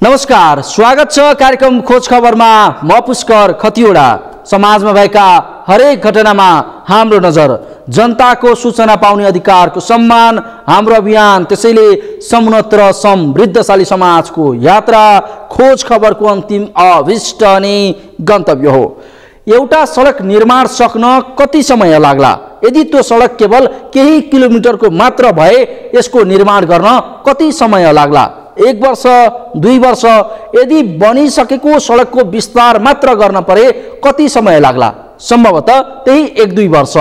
नमस्कार, स्वागत छ कार्यक्रम खोज खबरमा। म पुष्कर खतिवडा। समाजमा भएका हरेक घटनामा हाम्रो नजर। जनताको सूचना पाउने अधिकारको सम्मान हाम्रो अभियान। त्यसैले समुन्नत र समृद्धशाली समाजको यात्रा खोज खबरको अन्तिम अभिष्ट अनि गन्तव्य हो। एउटा सडक निर्माण सक्न कति समय लाग्ला? यदि त्यो सडक केवल केही किलोमिटरको मात्र भए यसको निर्माण गर्न कति समय लाग्ला? 1 वर्ष, 2 वर्ष? यदि बनिसकेको सडकको विस्तार मात्र गर्न परे कति समय लाग्ला? सम्भवतः त्यही 1-2 वर्ष।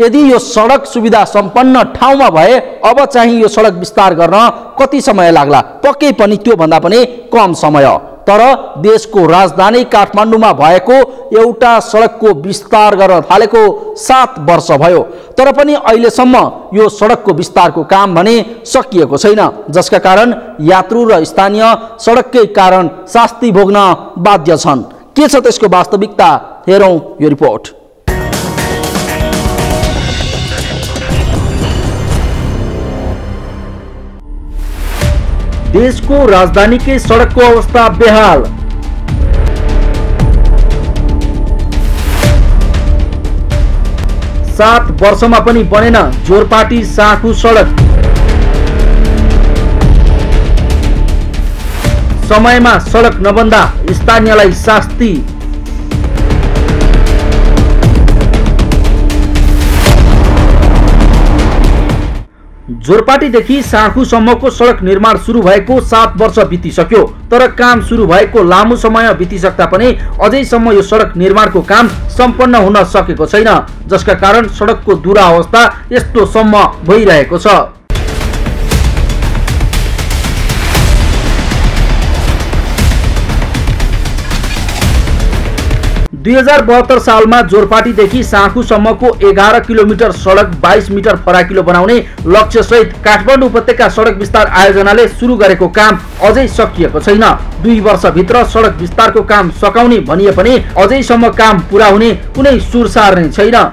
यदि यो सडक सुविधा सम्पन्न ठाउँमा भए अब चाहिँ यो सडक विस्तार गर्न कति समय लाग्ला? पक्कै पनि त्यो भन्दा पनि कम समय। तर देशको राजधानी काठमाडौँमा भएको एउटा सडकको विस्तार गर्न थालेको 7 वर्ष भयो। तर पनि अहिलेसम्म यो सडकको विस्तारको काम भने सकिएको छैन, जसका कारण यात्रु र स्थानीय सडककै कारण शास्ति भोग्न बाध्य छन्। के छ त्यसको वास्तविकता? हेरौँ यो रिपोर्ट। देशको राजधानीकै सडकको अवस्था बेहाल। सात वर्षमा पनि बनेन जोरपाटी साँखु सडक। समयमा सडक नबन्दा स्थानीयलाई शास्ति। जोरपाटीदेखि साँखुसम्मको सडक निर्माण सुरु भएको 7 वर्ष बितिसक्यो। तर काम सुरु भएको लामो समय बितिसक्दा पनि अझैसम्म यो सडक निर्माणको काम सम्पन्न हुन सकेको छैन, जसका कारण सडकको दुरावस्था यस्तोसम्म भइरहेको छ। 2072 सालमा जोरपाटीदेखि साँखुसम्मको 11 किलोमिटर सडक 22 मिटर फराकिलो बनाउने लक्ष्य सहित काठमाडौँ उपत्यका सडक विस्तार आयोजनाले सुरु गरेको काम अझै सकिएको छैन। 2 वर्षभित्र सडक विस्तारको काम सकाउने भनिए पनि अझैसम्म काम पूरा हुने कुनै सुरसार नै छैन।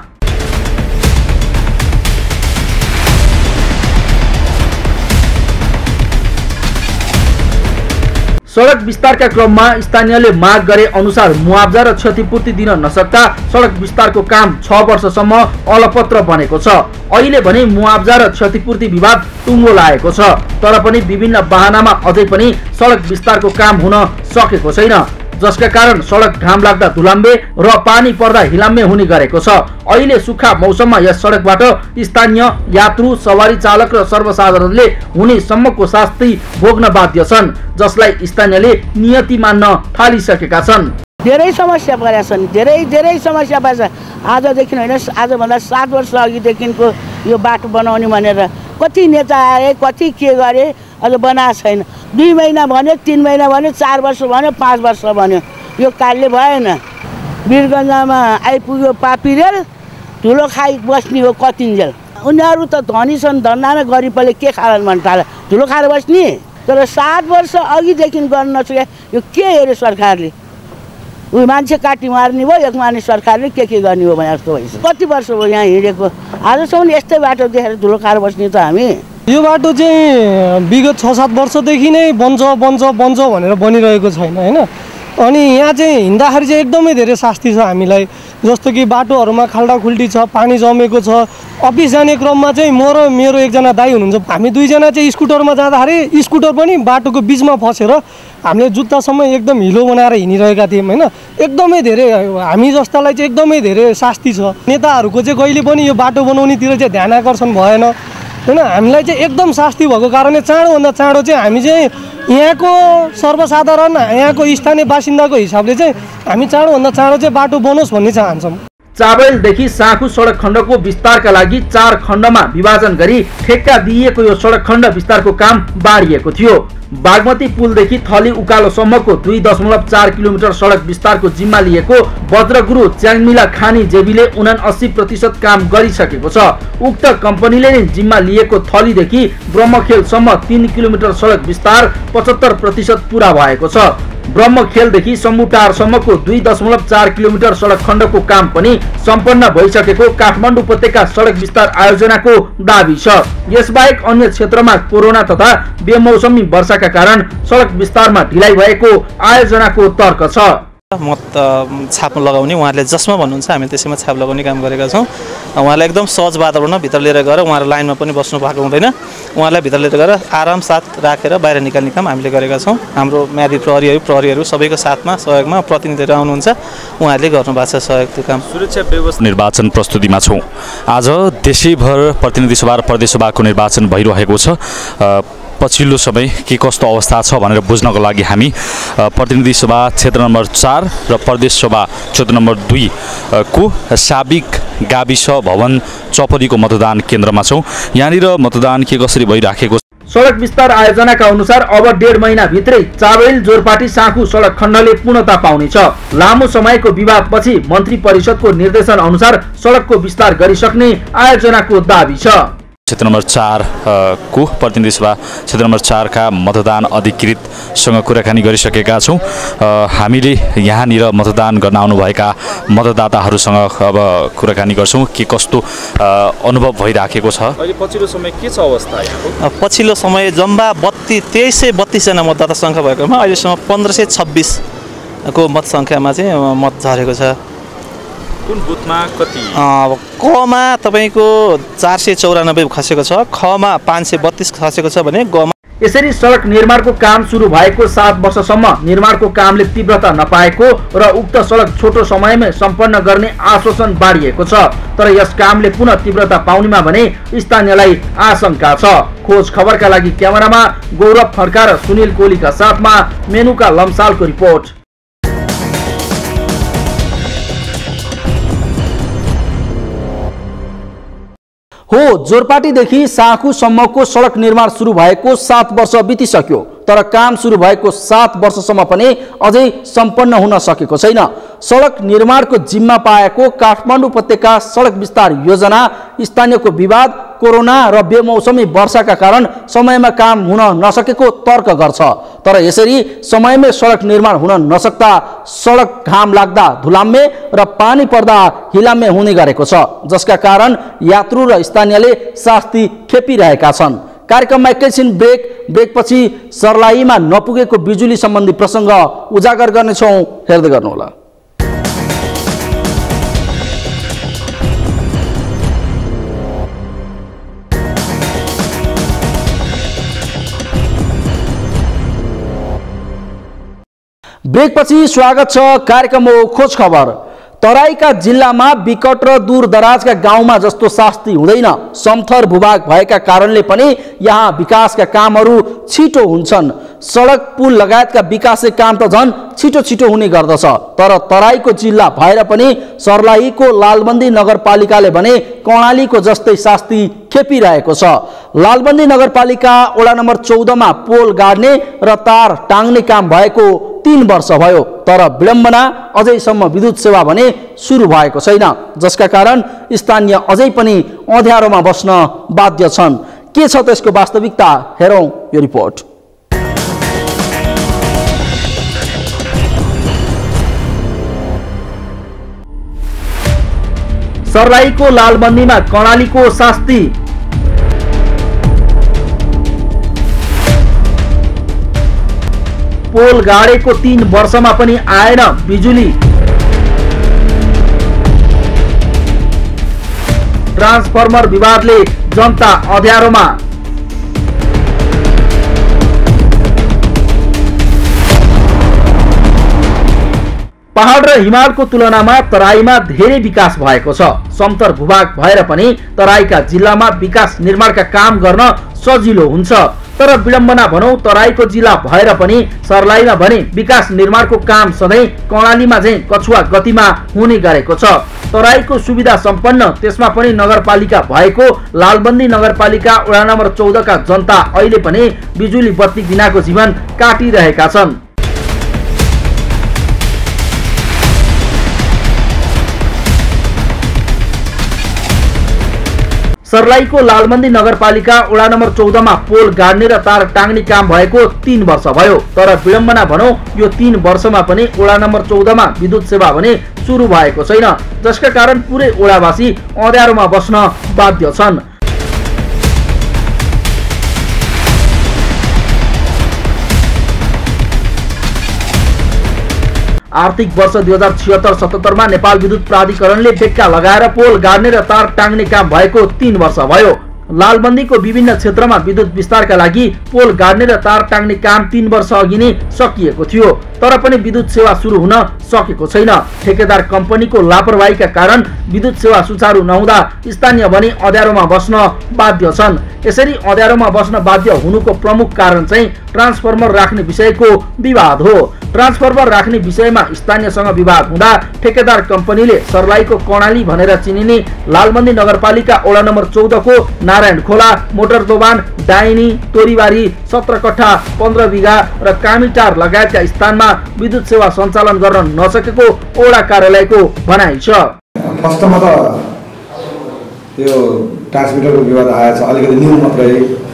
सडक विस्तारका क्रममा स्थानीयले माग गरे अनुसार मुआब्जा र क्षतिपूर्ति दिन नसक्दा सडक विस्तारको काम 6 वर्षसम्म अलपत्र बनेको छ। अहिले भने मुआब्जा र क्षतिपूर्ति विवाद टुङ्गो लागेको छ। तर पनि विभिन्न बहानामा अझै पनि सडक विस्तारको काम हुन सकेको छैन, जसका कारण सडक घाम लाग्दा धुलाम्बे र पानी पर्दा हिलाम्बे हुने गरेको छ। अहिले सुक्खा मौसममा यस सडकबाट स्थानीय यात्रु, सवारी चालक र सर्वसाधारणले हुने सम्मको शास्ति भोग्न बाध्य छन्, जसलाई स्थानीयले नियति मान्न थालिसकेका छन्। धेरै समस्या परेका छन्, धेरै समस्या पर्छ। आजदेखि होइन, आजभन्दा 7 वर्ष अघिदेखिको यो बाटो बनाउने भनेर कति नेता आए, कति के गरे, अझ बनाएको छैन। 2 महिना भन्यो, 3 महिना भन्यो, 4 वर्ष भन्यो, 5 वर्ष भन्यो। यो कालले भएन। वीरगन्जमा आइपुग्यो पापी रेल, ठुलो खाइ बस्ने हो कतिन्जेल। उनीहरू त धनी छन्, धन्दा न गरिबले के खालान् भन्न थाले, ठुलो खाएर बस्ने। तर 7 वर्ष अघिदेखि गर्न नसके यो के हेऱ्यो सरकारले? उयो मान्छे काटी मार्ने भयो, एक माने सरकारले के गर्ने हो भने जस्तो भइसक्यो। कति वर्ष भयो यहाँ हिँडेको, आजसम्म यस्तै बाटो देखेर ठुलो खाएर बस्ने त हामी। यो बाटो चाहिँ विगत 6-7 वर्षदेखि नै बन्छ भनेर बनिरहेको छैन होइन। अनि यहाँ चाहिँ हिँड्दाखेरि चाहिँ एकदमै धेरै शास्ति छ हामीलाई। जस्तो कि बाटोहरूमा खाल्डाखुल्टी छ, पानी जमेको छ। अफिस जाने क्रममा चाहिँ म र मेरो एकजना दाइ हुनुहुन्छ, हामी 2 जना चाहिँ स्कुटरमा जाँदाखेरि स्कुटर पनि बाटोको बिचमा फसेर हामीले जुत्तासम्म एकदम हिलो बनाएर हिँडिरहेका थियौँ होइन। एकदमै धेरै हामी जस्तालाई चाहिँ एकदमै धेरै शास्ति छ। नेताहरूको चाहिँ कहिले पनि यो बाटो बनाउनेतिर चाहिँ ध्यान आकर्षण भएन होइन। हामीलाई चाहिँ एकदम शास्ति भएको कारणले चाँडोभन्दा चाँडो चाहिँ हामी चाहिँ यहाँको सर्वसाधारण, यहाँको स्थानीय बासिन्दाको हिसाबले चाहिँ हामी चाँडोभन्दा चाँडो चाहिँ बाटो बनोस् भन्ने चाहन्छौँ। चाबेलदेखि साँखु सडक खण्डको विस्तारका लागि 4 खण्डमा विभाजन गरी ठेक्का दिइएको यो सडक खण्ड विस्तारको काम बाँडिएको थियो। बागमती पुलदेखि थली उकालोसम्मको 2.4 किलोमिटर सडक विस्तारको जिम्मा लिएको वज्रगुरु च्याङमिला खानी जेबीले 79% काम गरिसकेको छ। उक्त कम्पनीले नै जिम्मा लिएको थलीदेखि ब्रह्मखेलसम्म 3 किलोमिटर सडक विस्तार 75% पूरा भएको छ। ब्रह्मखेलदेखि सम्बुटारसम्मको 2.4 किलोमिटर सडक खण्डको काम पनि सम्पन्न भइसकेको काठमाडौँ उपत्यका सडक विस्तार आयोजनाको दाबी छ। यसबाहेक अन्य क्षेत्रमा कोरोना तथा बेमौसमी वर्षाका कारण सडक विस्तारमा ढिलाइ भएको आयोजनाको तर्क छ। मत छाप लगाउने उहाँहरूले जसमा भन्नुहुन्छ हामी त्यसैमा छाप लगाउने काम गरेका छौँ। उहाँलाई एकदम सहज वातावरणमा भित्र लिएर गएर उहाँहरू लाइनमा पनि बस्नु भएको हुँदैन, उहाँलाई भित्र लिएर गएर आराम साथ राखेर बाहिर निकाल्ने काम हामीले गरेका छौँ। हाम्रो म्यादी प्रहरीहरू सबैको साथमा सहयोगमा प्रतिनिधिहरू आउनुहुन्छ, उहाँहरूले गर्नुभएको छ सहयोग त्यो काम। सुरक्षा व्यवस्था निर्वाचन प्रस्तुतिमा छौँ। आज देशैभर प्रतिनिधि सभा र प्रदेश सभाको निर्वाचन भइरहेको छ। पछिल्लो समय के कस्तो अवस्था छ भनेर बुझ्नको लागि हामी प्रतिनिधि सभा क्षेत्र नम्बर 4 र प्रदेश सभा क्षेत्र नम्बर 2 को साबिक गाविस भवन चपरीको मतदान केन्द्रमा छौँ। यहाँनिर मतदान के कसरी भइराखेको सडक विस्तार आयोजनाका अनुसार अब 1.5 महिनाभित्रै चाबैल जोरपाटी साँखु सडक खण्डले पूर्णता पाउनेछ। लामो समयको विवादपछि मन्त्री परिषदको निर्देशन अनुसार सडकको विस्तार गरिसक्ने आयोजनाको दाबी छ। क्षेत्र नम्बर 4 को प्रतिनिधि सभा क्षेत्र नम्बर 4 का मतदान अधिकृतसँग कुराकानी गरिसकेका छौँ। हामीले यहाँनिर मतदान गर्न आउनुभएका मतदाताहरूसँग अब कुराकानी गर्छौँ के कस्तो अनुभव भइराखेको छ। अहिले पछिल्लो समय के छ अवस्था यहाँको? पछिल्लो समय जम्मा 2332 जना मतदाता सङ्ख्या भएकोमा अहिलेसम्म 1526 को मत सङ्ख्यामा चाहिँ मत झरेको छ। कुन बुथमा कति? कमा तपाईँको 494 खसेको छ, खमा 532 खसेको छ भने गमा। यसरी सडक निर्माणको काम सुरु भएको 7 वर्षसम्म निर्माणको कामले तीव्रता नपाएको र उक्त सडक छोटो समयमै सम्पन्न गर्ने आश्वासन बाँडिएको छ। तर यस कामले पुनः तीव्रता पाउनेमा भने स्थानीयलाई आशंका छ। खोज खबरका लागि क्यामेरामा गौरव खड्का र सुनिल कोलीका साथमा मेनुका लम्सालको रिपोर्ट। हो जोरपाटीदेखि साँखुसम्मको सडक निर्माण सुरु भएको 7 वर्ष बितिसक्यो, तर काम सुरु भएको 7 वर्षसम्म पनि अझै सम्पन्न हुन सकेको छैन। सडक निर्माणको जिम्मा पाएको काठमाडौँ उपत्यका सडक विस्तार योजना स्थानीयको विवाद, कोरोना र बेमौसमी वर्षाका कारण समयमा काम हुन नसकेको तर्क गर्छ। तर यसरी समयमै सडक निर्माण हुन नसक्दा सडक घाम लाग्दा धुलाम्मे र पानी पर्दा हिलाम्मे हुने गरेको छ, जसका कारण यात्रु र स्थानीयले शास्ति खेपिरहेका छन्। कार्यक्रममा एकैछिन ब्रेकपछि सर्लाहीमा नपुगेको बिजुली सम्बन्धी प्रसङ्ग उजागर गर्नेछौँ, हेर्दै गर्नुहोला। ब्रेकपछि स्वागत छ। कार्यक्रम हो खोज खबर। तराईका जिल्लामा विकट र दूरदराजका गाउँमा जस्तो शास्ति हुँदैन। समथर भूभाग भएका कारणले पनि यहाँ विकासका कामहरू छिटो हुन्छन्। सडक पुल लगायतका विकासका काम त झन् छिटो हुने गर्दछ। तर तराईको जिल्ला भएर पनि सर्लाहीको लालबन्दी नगरपालिकाले भने कर्णालीको जस्तै शास्ति खेपिरहेको छ। लालबन्दी नगरपालिका वडा नम्बर 14 मा पोल गाड्ने र तार टाङ्ने काम भएको 3 वर्ष भयो, तर विडम्बना अझैसम्म विद्युत सेवा भने सुरु भएको छैन, जसका कारण स्थानीय अझै पनि अँध्यारोमा बस्न बाध्य छन्। के छ त्यसको वास्तविकता, हेरौँ यो रिपोर्ट। सर्लाहीको लालबन्दीमा कर्णालीको शास्ति। पोल गाडेको 3 वर्षमा पनि आएन बिजुली। ट्रान्सफर्मर विवादले जनता अँध्यारोमा। पहाड र हिमालको तुलनामा तराईमा धेरै विकास भएको छ। समतल भूभाग भएर पनि तराईका जिल्लामा विकास निर्माणका काम गर्न सजिलो हुन्छ। तर विडम्बना भनौं तराईको जिल्ला भएर पनि सर्लाहीमा भने विकास निर्माणको काम सधैँ कर्णालीमा चाहिँ कछुवा गतिमा हुने गरेको छ। तराईको सुविधा सम्पन्न त्यसमा पनि नगरपालिका भएको लालबन्दी नगरपालिका वडा नम्बर 14 का जनता अहिले पनि बिजुली बत्ती बिनाको जीवन काटिरहेका छन्। सर्लाहीको लालबन्दी नगरपालिका वडा नम्बर 14 मा पोल गाड्ने र तार टाङ्ने काम भएको 3 वर्ष भयो। तर विडम्बना भनौं यो 3 वर्षमा पनि वडा नम्बर 14 मा विद्युत सेवा भने सुरु भएको छैन, जसका कारण पुरै वडावासी अँध्यारोमा बस्न बाध्य छन्। आर्थिक वर्ष 2076-77 मा नेपाल विद्युत प्राधिकरणले बेक्का लगाएर पोल गाड्ने र तार टाङ्ने काम भएको 3 वर्ष भयो। लालबन्दीको विभिन्न क्षेत्रमा विद्युत विस्तारका लागि पोल गाड्ने र तार टाङ्ने काम 3 वर्ष अघि नै सकिएको थियो, तर पनि विद्युत सेवा सुरु हुन सकेको छैन। ठेकेदार कम्पनीको लापरवाहीका कारण विद्युत सेवा सुचारू नहुँदा स्थानीय भने अँध्यारोमा बस्न बाध्य छन्। यसरी अँध्यारोमा बस्न बाध्य हुनुको प्रमुख कारण चाहिँ ट्रान्सफर्मर राख्ने विषयको विवाद हो। ट्रान्सफर्मर राख्ने विषयमा स्थानीयसँग विवाद हुँदा ठेकेदार कम्पनीले सर्लाहीको कर्णाली भनेर चिनिने लालबन्दी नगरपालिका वडा नम्बर 14 को नारायण खोला, मोटर दोबान, डाइनी, तोरीबारी, 17 कट्ठा 15 बिघा र कामीटार लगायतका स्थानमा विद्युत सेवा सञ्चालन गर्न नसकेको वडा कार्यालयको भनाइ छ। फर्स्टमा त यो ट्रान्समिटरको विवाद आएछ, अलिकति न्यू मात्रै।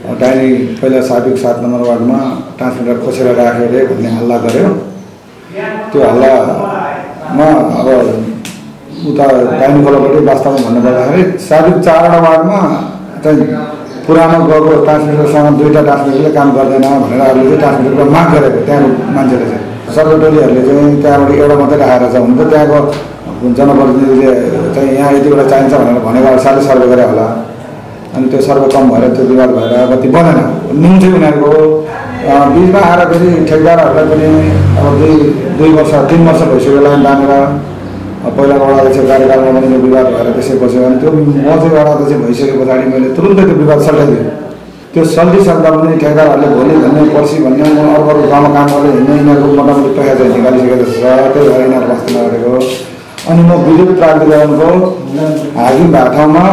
डाइनी पहिला साबिक 7 नम्बर वार्डमा ट्रान्समिटर खोसेर राख्यो अरे भन्ने हल्ला गर्यो। त्यो हल्लामा अब उता डाइनी खोलापट्टि वास्तवमा भन्नुपर्दाखेरि साबिक 4वटा वार्डमा चाहिँ पुरानो गएको ट्रान्समिटरसँग 2टा ट्रान्समिटरले काम गर्दैन भनेर अहिले चाहिँ ट्रान्समिटरको माग गरेको त्यहाँको मान्छेले चाहिँ। सरकारटोलीहरूले चाहिँ त्यहाँबाट एउटा मात्रै राखेर छ। हुन त त्यहाँको जनप्रतिनिधिले चाहिँ यहाँ यतिवटा चाहिन्छ भनेर भनेको साह्रै सर्वे गरे होला, अनि त्यो सर्वे कम भएर त्यो विवाद भएर कति बनेन। न्यू चाहिँ उनीहरूको बिचमा आएर फेरि ठेकदारहरूलाई पनि अब 2 वर्ष 3 वर्ष भइसक्यो लाइन बाँधेर। पहिला वडा अध्यक्ष कार्यकालमा पनि त्यो विवाद भएर त्यसै बस्यो। अनि त्यो म चाहिँ वडा अध्यक्ष भइसके पछाडि मैले तुरुन्तै त्यो विवाद सल्टाइदिएँ। त्यो सल्टिसक्दा पनि ठेकदारहरूले भोलि भन्ने पर्सि भन्ने अर्को गाउँमा काम गर्ने हिँड्ने यिनीहरूको मोटामोटी पैसा चाहिँ निकालिसकेको छ। त्यही भएर यिनीहरू वास्ता नगरेको। अनि म विद्युत प्राधिकरणको हाकिम भएको ठाउँमा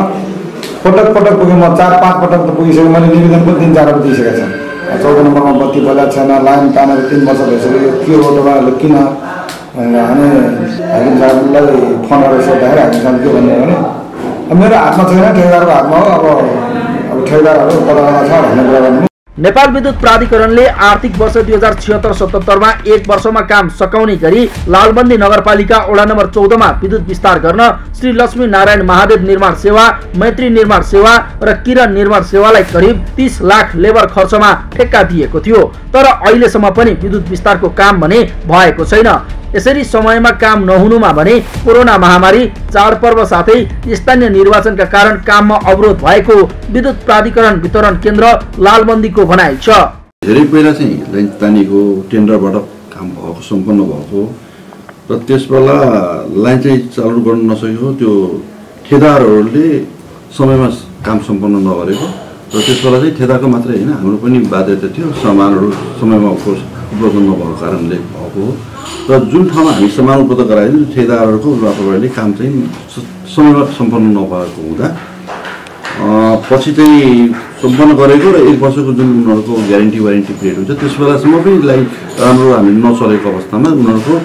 पटक पुगेँ। म 4-5 पटक त पुगिसकेँ। मैले निवेदन पनि 3-4 दिइसकेको छ। 14 नम्बरमा बत्ती बजाएको छैन, लाइन तानेर 3 वर्ष भइसक्यो, के हो तपाईँहरूले किन भनेर। अनि हाकिम साहबलाई फोन गरेर सोद्धाखेरि हाकिम साहब के भन्नु भने मेरो हातमा छैन, ठेकेदारको हातमा हो। अब ठेकेदारहरू कता छ भन्ने कुरा गर्नु। नेपाल विद्युत प्राधिकरणले आर्थिक वर्ष 2076-77 मा 1 वर्षमा काम सकाउने गरी लालबन्दी नगरपालिका वडा नम्बर 14 मा विद्युत विस्तार गर्न श्री लक्ष्मी नारायण महादेव निर्माण सेवा, मैत्री निर्माण सेवा र किरण निर्माण सेवालाई करिब 30 लाख लेबर खर्चमा ठेक्का दिएको थियो। तर अहिलेसम्म पनि विद्युत विस्तारको काम भने भएको छैन। यसरी समयमा काम नहुनुमा भने कोरोना महामारी, चाडपर्व साथै स्थानीय निर्वाचनका कारण काममा अवरोध भएको विद्युत प्राधिकरण वितरण केन्द्र लालबन्दीको भनाइ छ। धेरै पहिला चाहिँ लाइन तानिएको टेन्डरबाट काम भएको सम्पन्न भएको र त्यसबेला लाइन चाहिँ चालु गर्न नसकेको त्यो ठेकेदारहरूले समयमा काम सम्पन्न नगरेको र त्यसबेला चाहिँ ठेकेदारको मात्रै होइन हाम्रो पनि बाध्यता थियो। सामानहरू समयमा उपलब्ध नभएको कारणले भएको हो। र जुन ठाउँमा हामी सामान उपलब्ध गराइदियौँ ठेकेदारहरूको लापरवाहीले काम चाहिँ समयमा सम्पन्न नभएको हुँदा पछि चाहिँ सम्पन्न गरेको र 1 वर्षको जुन उनीहरूको ग्यारेन्टी वारेन्टी पिरियड हुन्छ त्यस बेलासम्म पनि लाइन राम्रो हामी नचलेको अवस्थामा उनीहरूको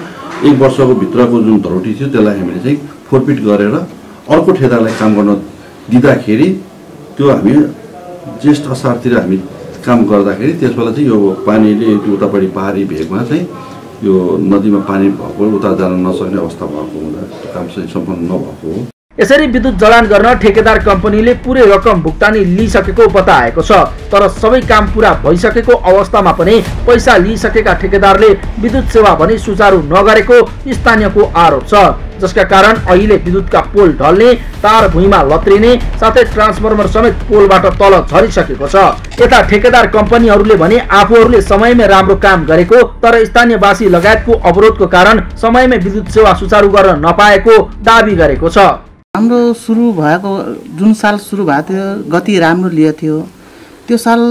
1 वर्षको भित्रको जुन धरोटी थियो त्यसलाई हामीले चाहिँ फोरपिट गरेर अर्को ठेकेदारलाई काम गर्न दिँदाखेरि त्यो हामी जेष्ठ असारतिर हामी काम गर्दाखेरि त्यसबेला चाहिँ यो पानीले उतापट्टि पहाडी भेगमा चाहिँ यो नदीमा पानी भएको उता जान नसक्ने अवस्था भएको हुँदा त्यो काम चाहिँ सम्पन्न नभएको हो। यसरी विद्युत जडान गर्न ठेकेदार कम्पनीले पुरै रकम भुक्तानी लिइसकेको बताएको छ। तर सबै काम पूरा भइसकेको अवस्थामा पनि पैसा लिइसकेका ठेकेदारले विद्युत सेवा भने सुचारू नगरेको स्थानीयको आरोप छ, जसका कारण अहिले विद्युतका पोल ढल्ने, तार भुइँमा लत्रिने साथै ट्रान्सफर्मर समेत पोलबाट तल झरिसकेको छ। यता ठेकेदार कम्पनीहरूले भने आफूहरूले समयमै राम्रो काम गरेको तर स्थानीयवासी लगायतको अवरोधको कारण समयमै विद्युत सेवा सुचारू गर्न नपाएको दाबी गरेको छ। हाम्रो सुरु भएको जुन साल सुरु भएको थियो गति राम्रो लिएको थियो। त्यो साल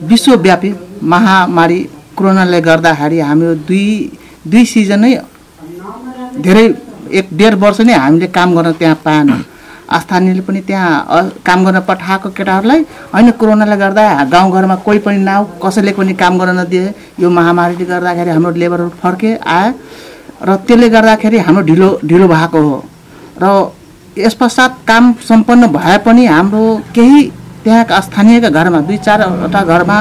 विश्वव्यापी महामारी कोरोनाले गर्दाखेरि हाम्रो दुई सिजन नै धेरै 1.5 वर्ष नै हामीले काम गर्न त्यहाँ पाएन। स्थानीयले पनि त्यहाँ काम गर्न पठाएको केटाहरूलाई होइन कोरोनाले गर्दा गाउँघरमा कोही पनि नआऊ, कसैले पनि काम गर्न नदिए। यो महामारीले गर्दाखेरि हाम्रो लेबरहरू फर्के आए र त्यसले गर्दाखेरि हाम्रो ढिलो भएको हो। र यस पश्चात काम सम्पन्न भए पनि हाम्रो केही त्यहाँका स्थानीयका घरमा 2-4वटा घरमा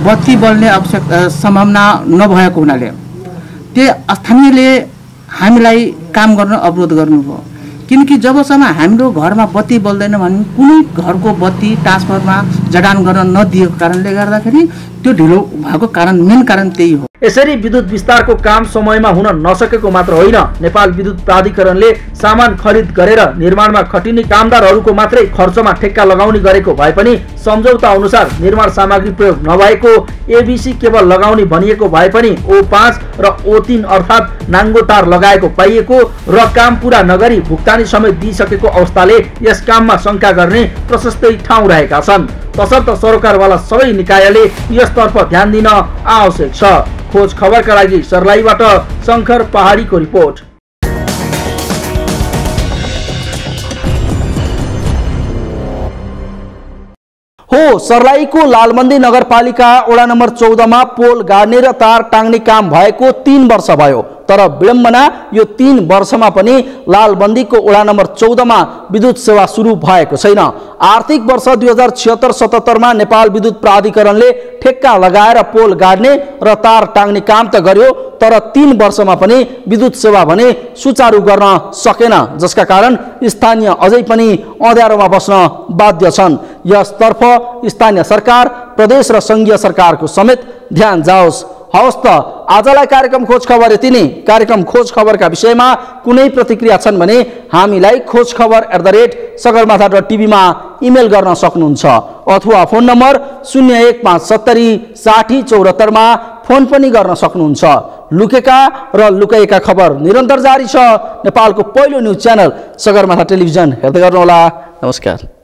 बत्ती बल्ने आवश्यकता सम्भावना नभएको हुनाले त्यो स्थानीयले हामीलाई काम गर्न अवरोध गर्नुभयो। किनकि जबसम्म हाम्रो घरमा बत्ती बल्दैन भने कुनै घरको बत्ती ट्रान्सफरमा जडान गर्न नदिएको कारणले गर्दाखेरि त्यो ढिलो भएको कारण मेन कारण त्यही हो। यसरी विद्युत विस्तारको काम समयमा हुन नसकेको मात्र होइन, नेपाल विद्युत प्राधिकरणले सामान खरिद गरेर निर्माणमा खटिने कामदारहरूको मात्रै खर्चमा ठेक्का लगाउने गरेको भए पनि सम्झौता अनुसार निर्माण सामग्री प्रयोग नभएको, एबिसी केबल लगाउने भनिएको भए पनि O5 र O3 अर्थात् नाङ्गो तार लगाएको पाइएको र काम पुरा नगरी भुक्तानी समेत दिइसकेको अवस्थाले यस काममा शङ्का गर्ने प्रशस्तै ठाउँ रहेका छन्। तसर्थ सरकारवाला सबै निकायले यसतर्फ ध्यान दिन आवश्यक छ। खोज खबरका लागि सर्लाहीबाट शङ्कर पहाडीको रिपोर्ट। हो, सर्लाहीको लालबन्दी नगरपालिका वडा नम्बर 14 मा पोल गाड्ने र तार टाङ्ने काम भएको 3 वर्ष भयो। तर विडम्बना यो 3 वर्षमा पनि लालबन्दीको वडा नम्बर 14 मा विद्युत सेवा सुरु भएको छैन। आर्थिक वर्ष 2076-77 मा नेपाल विद्युत प्राधिकरणले ठेक्का लगाएर पोल गाड्ने र तार टाङ्ने काम त गर्यो, तर 3 वर्षमा पनि विद्युत सेवा भने सुचारू गर्न सकेन, जसका कारण स्थानीय अझै पनि अँध्यारोमा बस्न बाध्य छन्। यसतर्फ स्थानीय सरकार, प्रदेश र संघीय सरकारको समेत ध्यान जाओस्। हवस् त, आजलाई कार्यक्रम खोज खबर यति नै। कार्यक्रम खोज खबरका विषयमा कुनै प्रतिक्रिया छन् भने हामीलाई khojkhabar@sagarmatha.tv मा इमेल गर्न सक्नुहुन्छ अथवा फोन नम्बर 015706074 मा फोन पनि गर्न सक्नुहुन्छ। लुकेका र लुकाएका खबर निरन्तर जारी छ। नेपालको पहिलो न्युज च्यानल सगरमाथा टेलिभिजन हेर्दै गर्नुहोला। नमस्कार।